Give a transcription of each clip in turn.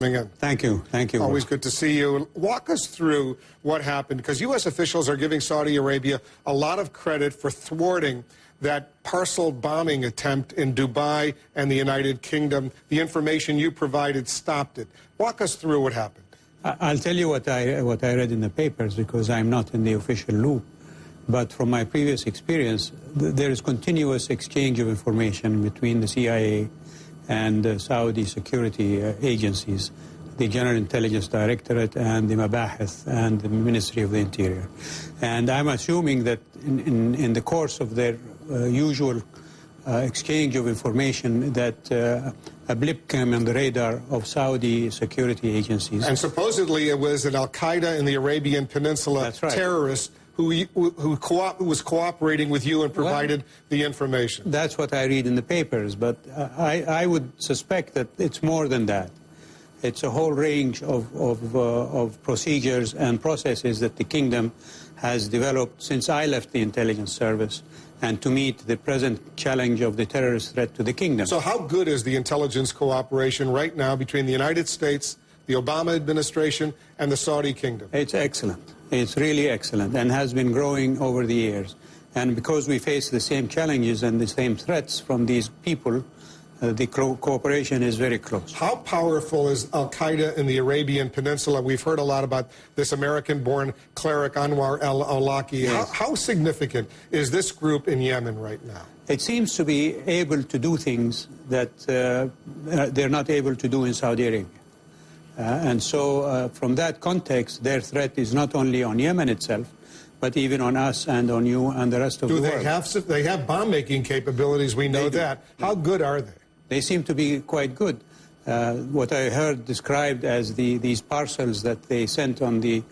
In. Thank you. Thank you. Always good to see you. Walk us through what happened, because U.S. officials are giving Saudi Arabia a lot of credit for thwarting that parcel bombing attempt in Dubai and the United Kingdom. The information you provided stopped it. Walk us through what happened. I'll tell you what I read in the papers, because I'm not in the official loop. But from my previous experience, there is continuous exchange of information between the CIA and the Saudi security agencies, the General Intelligence Directorate and the Mabahith and the Ministry of the Interior. And I'm assuming that in the course of their usual exchange of information that a blip came on the radar of Saudi security agencies. And supposedly it was an Al-Qaeda in the Arabian Peninsula terrorist who was cooperating with you and provided the information. That's what I read in the papers, but I would suspect that it's more than that. It's a whole range of procedures and processes that the kingdom has developed since I left the intelligence service, and to meet the present challenge of the terrorist threat to the kingdom. So how good is the intelligence cooperation right now between the United States, the Obama administration, and the Saudi kingdom? It's excellent. It's really excellent and has been growing over the years. And because we face the same challenges and the same threats from these people, the cooperation is very close. How powerful is Al-Qaeda in the Arabian Peninsula? We've heard a lot about this American-born cleric Anwar al-Awlaki. Yes. How significant is this group in Yemen right now? It seems to be able to do things that they're not able to do in Saudi Arabia. And so from that context, their threat is not only on Yemen itself, but even on us and on you and the rest of the world. They have bomb-making capabilities, we know that. How good are they? They seem to be quite good. What I heard described as these parcels that they sent on the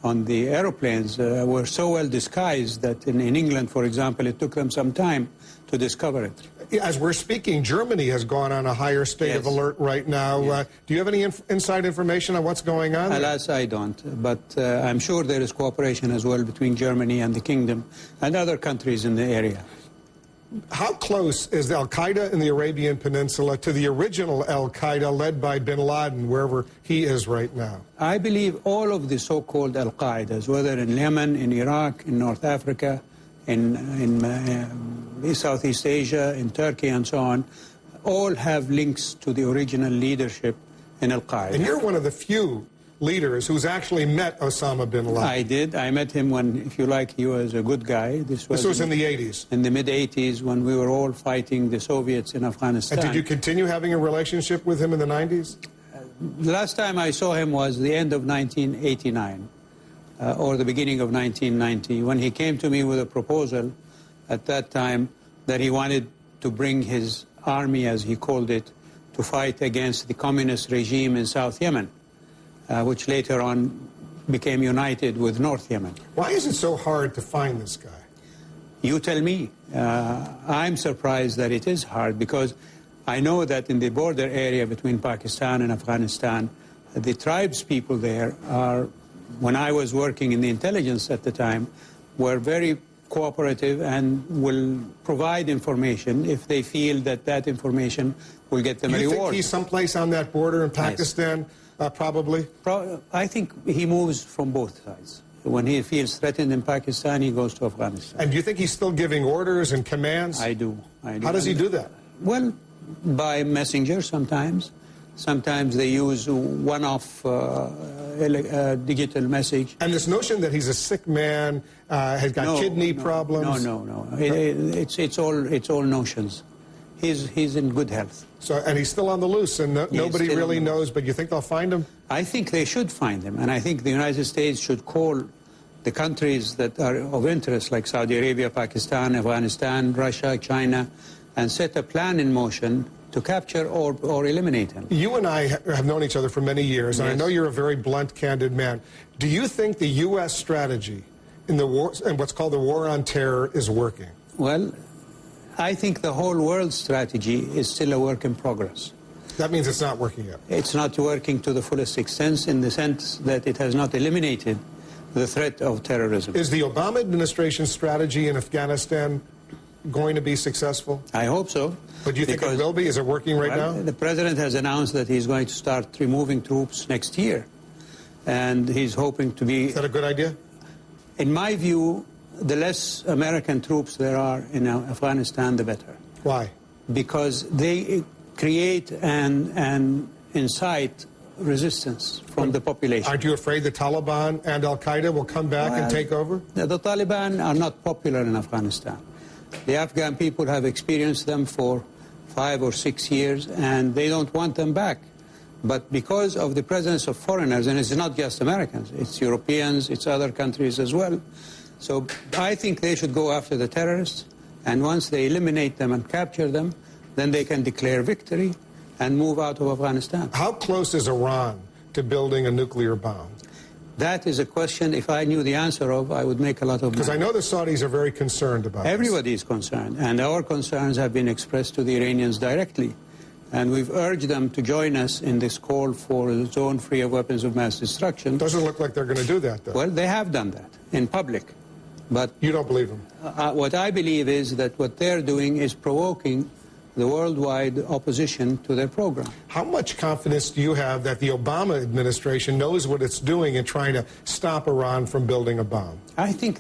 aeroplanes were so well disguised that in England, for example, it took them some time to discover it. As we're speaking, Germany has gone on a higher state of alert right now. Yes. Do you have any inside information on what's going on there? Alas, I don't. But I'm sure there is cooperation as well between Germany and the kingdom and other countries in the area. How close is Al-Qaeda in the Arabian Peninsula to the original Al-Qaeda led by Bin Laden, wherever he is right now? I believe all of the so-called Al-Qaedas, whether in Yemen, in Iraq, in North Africa, in Southeast Asia, in Turkey, and so on, all have links to the original leadership in Al-Qaeda. And you're one of the few leaders who's actually met Osama Bin Laden. I did. I met him when, if you like, he was a good guy. This was in the 80s? In the mid-80s, when we were all fighting the Soviets in Afghanistan. And did you continue having a relationship with him in the 90s? The last time I saw him was the end of 1989. Or the beginning of 1990, when he came to me with a proposal at that time that he wanted to bring his army, as he called it, to fight against the communist regime in South Yemen, which later on became united with North Yemen. Why is it so hard to find this guy? You tell me. I'm surprised that it is hard, because I know that in the border area between Pakistan and Afghanistan, the tribes people there are, when I was working in the intelligence at the time, were very cooperative and will provide information if they feel that that information will get them a reward. You think he's someplace on that border in Pakistan, probably? I think he moves from both sides. When he feels threatened in Pakistan, he goes to Afghanistan. And do you think he's still giving orders and commands? I do. How does he do that? Well, by messenger sometimes. Sometimes they use one-off digital message. And this notion that he's a sick man, has got kidney problems? No. It's all notions. He's in good health. So, and he's still on the loose, and nobody really knows, but you think they'll find him? I think they should find him, and I think the United States should call the countries that are of interest, like Saudi Arabia, Pakistan, Afghanistan, Russia, China, and set a plan in motion to capture or eliminate him. You and I have known each other for many years, and I know you're a very blunt, candid man. Do you think the U.S. strategy in the war, and what's called the war on terror, is working? Well, I think the whole world strategy is still a work in progress. That means it's not working yet? It's not working to the fullest extent, in the sense that it has not eliminated the threat of terrorism. Is the Obama administration strategy in Afghanistan going to be successful? I hope so. But do you think it will be? Is it working right now? The president has announced that he's going to start removing troops next year. And he's hoping to be... Is that a good idea? In my view, the less American troops there are in Afghanistan, the better. Why? Because they create and incite resistance from the population. Aren't you afraid the Taliban and Al-Qaeda will come back and take over? The Taliban are not popular in Afghanistan. The Afghan people have experienced them for 5 or 6 years, and they don't want them back. But because of the presence of foreigners, and it's not just Americans, it's Europeans, it's other countries as well. So I think they should go after the terrorists, and once they eliminate them and capture them, then they can declare victory and move out of Afghanistan. How close is Iran to building a nuclear bomb? That is a question, if I knew the answer of, I would make a lot of money. Because I know the Saudis are very concerned about Everybody is concerned, and our concerns have been expressed to the Iranians directly. And we've urged them to join us in this call for a zone free of weapons of mass destruction. Doesn't look like they're going to do that, though. Well, they have done that in public. But you don't believe them? What I believe is that what they're doing is provoking the worldwide opposition to their program. How much confidence do you have that the Obama administration knows what it's doing in trying to stop Iran from building a bomb? I think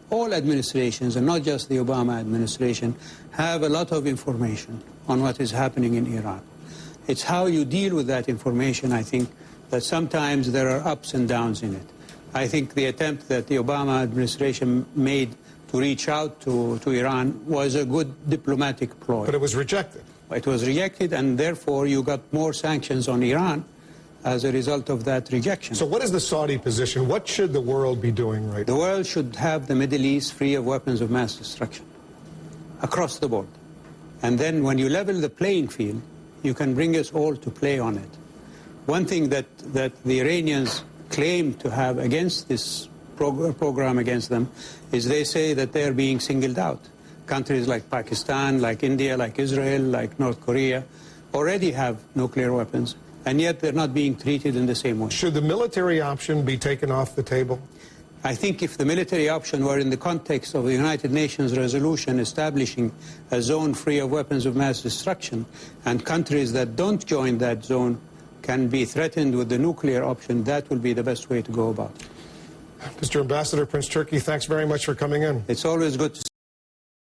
all administrations, and not just the Obama administration, have a lot of information on what is happening in Iran. It's how you deal with that information, I think, that sometimes there are ups and downs in it. I think the attempt that the Obama administration made to reach out to Iran was a good diplomatic ploy. But it was rejected. It was rejected, and therefore you got more sanctions on Iran as a result of that rejection. So what is the Saudi position? What should the world be doing right now? The world should have the Middle East free of weapons of mass destruction across the board. And then when you level the playing field, you can bring us all to play on it. One thing that the Iranians claim to have against this program against them is they say that they're being singled out. Countries like Pakistan, like India, like Israel, like North Korea already have nuclear weapons, and yet they're not being treated in the same way. Should the military option be taken off the table? I think if the military option were in the context of the United Nations resolution establishing a zone free of weapons of mass destruction, and countries that don't join that zone can be threatened with the nuclear option, that will be the best way to go about it. Mr. Ambassador, Prince Turki, thanks very much for coming in. It's always good to